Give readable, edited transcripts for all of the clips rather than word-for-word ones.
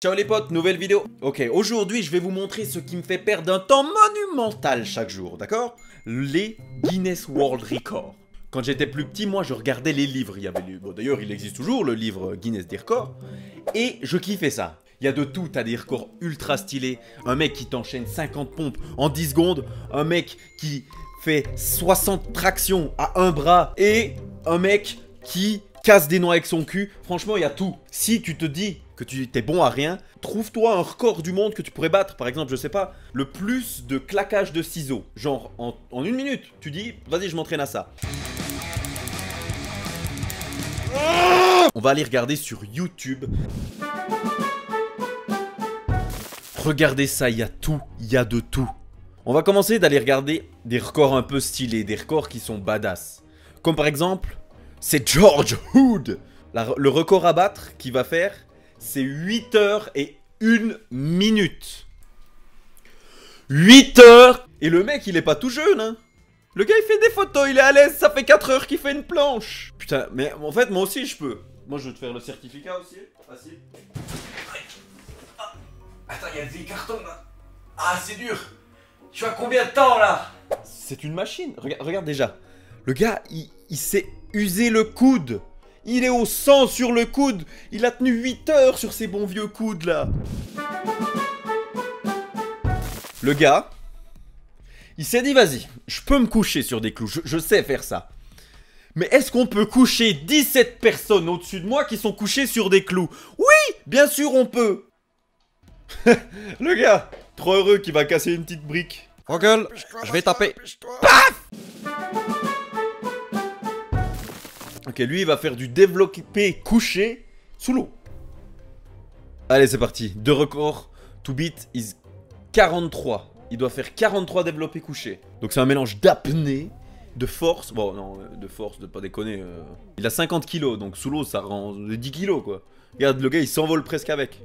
Ciao les potes, nouvelle vidéo. Ok, aujourd'hui je vais vous montrer ce qui me fait perdre un temps monumental chaque jour, d'accord? Les Guinness World Records. Quand j'étais plus petit, moi je regardais les livres. Il y avait bon, d'ailleurs il existe toujours le livre Guinness des records. Et je kiffais ça. Il y a de tout, t'as des records ultra stylés. Un mec qui t'enchaîne 50 pompes en 10 secondes. Un mec qui fait 60 tractions à un bras. Et un mec qui casse des noix avec son cul. Franchement, il y a tout. Si tu te dis que tu t'es bon à rien, trouve-toi un record du monde que tu pourrais battre. Par exemple, je sais pas, le plus de claquage de ciseaux. Genre, en une minute, tu dis, vas-y, je m'entraîne à ça. On va aller regarder sur YouTube. Regardez ça, il y a tout, il y a de tout. On va commencer d'aller regarder des records un peu stylés, des records qui sont badass. Comme par exemple, c'est George Hood. Le record à battre qu'il va faire, c'est 8 heures et 1 minute. 8 heures. Et le mec, il est pas tout jeune, hein. Le gars, il fait des photos, il est à l'aise, ça fait 4 heures qu'il fait une planche. Putain, mais en fait, moi aussi, je peux. Moi, je vais te faire le certificat aussi. Facile. Attends, il y a des cartons là. Ah, c'est dur. Tu as combien de temps là? C'est une machine. Regarde déjà. Le gars, il s'est usé le coude. Il est au sang sur le coude. Il a tenu 8 heures sur ces bons vieux coudes là. Le gars, il s'est dit vas-y, je peux me coucher sur des clous. Je sais faire ça. Mais est-ce qu'on peut coucher 17 personnes au-dessus de moi qui sont couchées sur des clous? Oui, bien sûr on peut. Le gars, trop heureux qu'il va casser une petite brique. Oh gueule, je vais taper. Paf! Ok, lui il va faire du développé couché sous l'eau. Allez, c'est parti. Deux records. To beat is 43. Il doit faire 43 développés couchés. Donc c'est un mélange d'apnée, de force. Bon, non, de force, de pas déconner. Il a 50 kilos, donc sous l'eau ça rend 10 kilos quoi. Regarde, le gars il s'envole presque avec.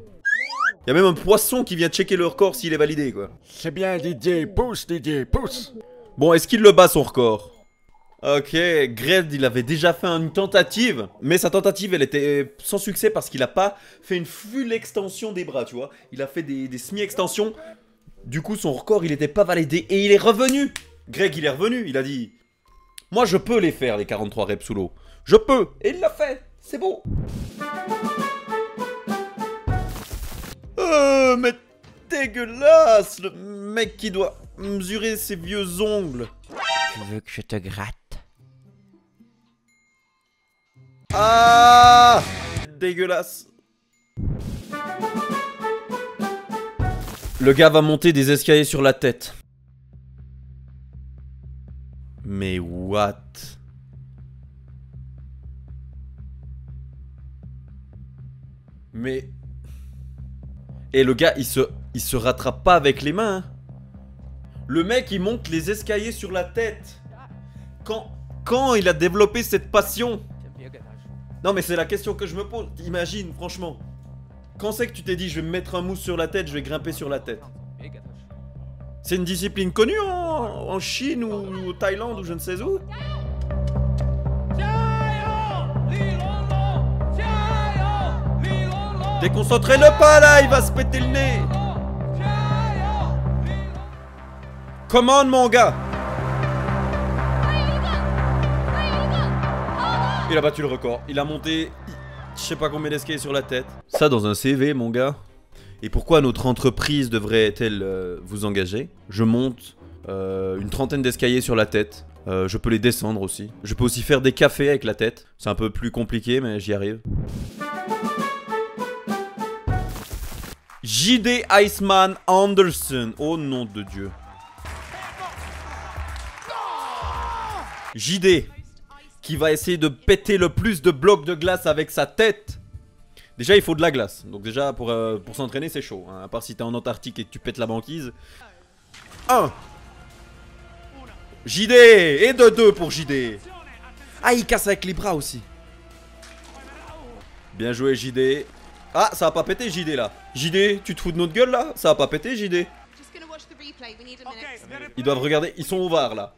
Il y a même un poisson qui vient checker le record s'il est validé quoi. C'est bien Didier, pousse Didier, pousse. Bon, est-ce qu'il le bat son record? Ok, Gred il avait déjà fait une tentative. Mais sa tentative elle était sans succès parce qu'il a pas fait une full extension des bras, tu vois. Il a fait des semi-extensions. Du coup son record il était pas validé et il est revenu. Greg il est revenu, il a dit moi je peux les faire les 43 reps sous l'eau. Je peux. Et il l'a fait, c'est bon. Mais dégueulasse. Le mec qui doit mesurer ses vieux ongles. Tu veux que je te gratte? Ah, dégueulasse. Le gars va monter des escaliers sur la tête. Mais what? Mais... Et le gars, il se rattrape pas avec les mains. Hein. Le mec, il monte les escaliers sur la tête. Quand il a développé cette passion? Non, mais c'est la question que je me pose. Imagine, franchement. Quand c'est que tu t'es dit, je vais me mettre un mousse sur la tête, je vais grimper sur la tête? C'est une discipline connue en Chine ou au Thaïlande ou je ne sais où. Déconcentrez-le pas là, il va se péter le nez. Commande mon gars. Il a battu le record, il a monté je sais pas combien d'escaliers sur la tête. Ça dans un CV mon gars. Et pourquoi notre entreprise devrait-elle vous engager? Je monte une trentaine d'escaliers sur la tête. Je peux les descendre aussi. Je peux aussi faire des cafés avec la tête. C'est un peu plus compliqué mais j'y arrive. JD Iceman Anderson. Oh nom de Dieu. JD qui va essayer de péter le plus de blocs de glace avec sa tête. Déjà il faut de la glace. Donc déjà pour s'entraîner c'est chaud hein. À part si t'es en Antarctique et que tu pètes la banquise. 1. JD. Et de 2 pour JD. Ah il casse avec les bras aussi. Bien joué JD. Ah ça a pas pété JD là. JD tu te fous de notre gueule là? Ça a pas pété JD. Ils doivent regarder. Ils sont au VAR là.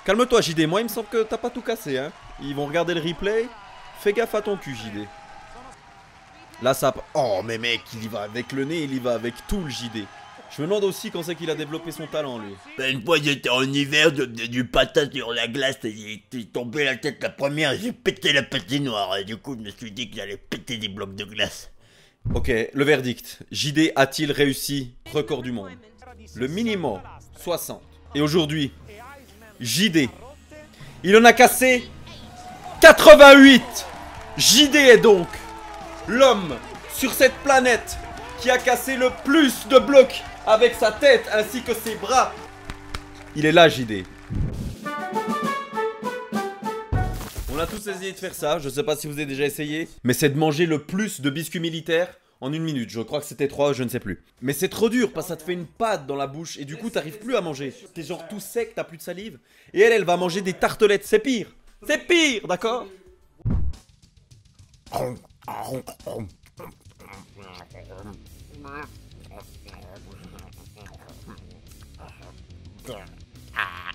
Calme-toi JD, moi il me semble que t'as pas tout cassé hein. Ils vont regarder le replay. Fais gaffe à ton cul JD. Là, ça... Oh, mais mec, il y va avec le nez, il y va avec tout le JD. Je me demande aussi quand c'est qu'il a développé son talent, lui. Une fois, j'étais en hiver, je faisais du patin sur la glace, et j'ai tombé la tête la première, et j'ai pété la patinoire. Et du coup, je me suis dit que j'allais péter des blocs de glace. Ok, le verdict. JD a-t-il réussi record du monde? Le minimum, 60. Et aujourd'hui, JD, il en a cassé 88. JD est donc l'homme sur cette planète qui a cassé le plus de blocs avec sa tête ainsi que ses bras. Il est là, JD. On a tous essayé de faire ça, je sais pas si vous avez déjà essayé, mais c'est de manger le plus de biscuits militaires en 1 minute. Je crois que c'était 3, je ne sais plus. Mais c'est trop dur parce que ça te fait une pâte dans la bouche et du coup t'arrives plus à manger. T'es genre tout sec, t'as plus de salive. Et elle va manger des tartelettes, c'est pire. C'est pire, d'accord?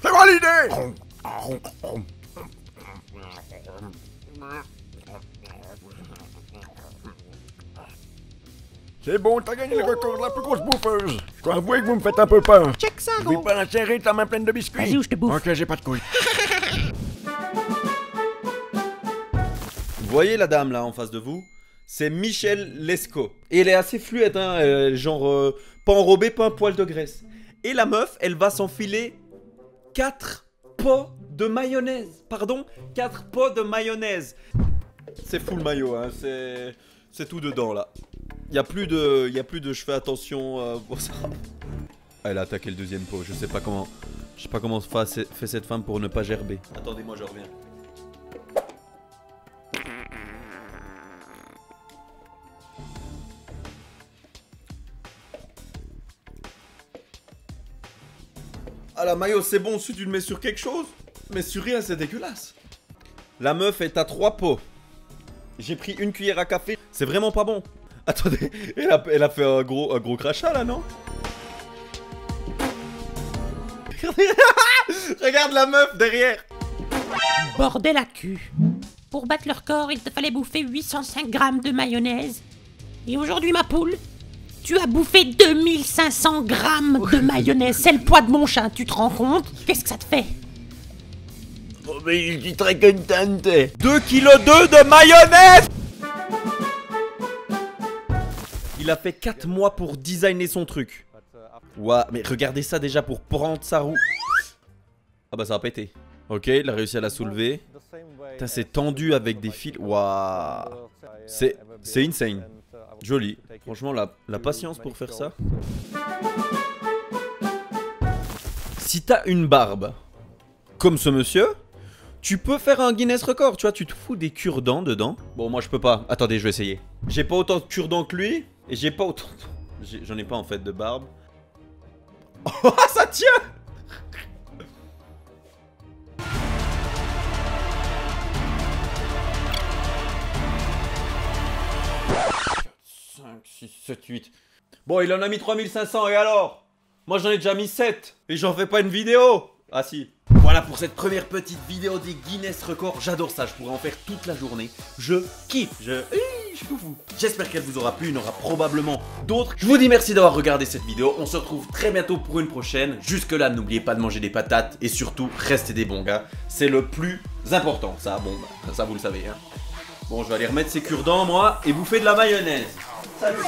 C'est quoi l'idée? C'est bon, t'as gagné le record de la plus grosse bouffeuse. Je dois avouer que vous me faites un peu peur. Check ça, Je vais gros. pas insérer ta main pleine de biscuits. Vas-y ou je te bouffe. Ok, j'ai pas de couilles. Vous voyez la dame là en face de vous? C'est Michel Lescaut. Et elle est assez fluette, hein, genre pas enrobée, pas un poil de graisse. Et la meuf, elle va s'enfiler 4 pots de mayonnaise. Pardon, 4 pots de mayonnaise. C'est full mayo, hein, c'est tout dedans là. Y a plus de je fais attention pour ça. Elle a attaqué le deuxième pot, je sais pas comment fait cette femme pour ne pas gerber. Attendez, moi je reviens. Ah la mayo, c'est bon si tu le mets sur quelque chose. Mais sur rien, c'est dégueulasse. La meuf est à 3 pots. J'ai pris une cuillère à café. C'est vraiment pas bon. Attendez, elle a fait un gros crachat là, non? Regarde la meuf derrière. Bordel à cul. Pour battre le record, il te fallait bouffer 805 grammes de mayonnaise. Et aujourd'hui, ma poule, tu as bouffé 2500 grammes de mayonnaise. C'est le poids de mon chat, tu te rends compte? Qu'est-ce que ça te fait? Oh, mais je suis très contente. 2,2 kg de mayonnaise. Il a fait 4 mois pour designer son truc. Ouah, mais regardez ça déjà pour prendre sa roue. Ah bah ça a pété. Ok, il a réussi à la soulever. Putain, c'est tendu avec des fils. Waouh. C'est insane. Joli. Franchement, la patience pour faire ça. Si t'as une barbe comme ce monsieur, tu peux faire un Guinness record. Tu vois, tu te fous des cure-dents dedans. Bon, moi je peux pas. Attendez, je vais essayer. J'ai pas autant de cure-dents que lui. Et j'ai pas autant de... J'en ai pas en fait de barbe. Oh, ça tient! 5, 6, 7, 8. Bon, il en a mis 3500 et alors? Moi j'en ai déjà mis 7. Et j'en fais pas une vidéo. Ah si. Voilà pour cette première petite vidéo des Guinness Records. J'adore ça, je pourrais en faire toute la journée. Je kiffe, je suis tout fou. J'espère qu'elle vous aura plu, il y en aura probablement d'autres. Je vous dis merci d'avoir regardé cette vidéo. On se retrouve très bientôt pour une prochaine. Jusque là, n'oubliez pas de manger des patates et surtout, restez des bons gars. C'est le plus important, ça. Bon, bah, ça vous le savez. Hein. Bon, je vais aller remettre ces cure-dents, moi, et bouffer de la mayonnaise. Salut!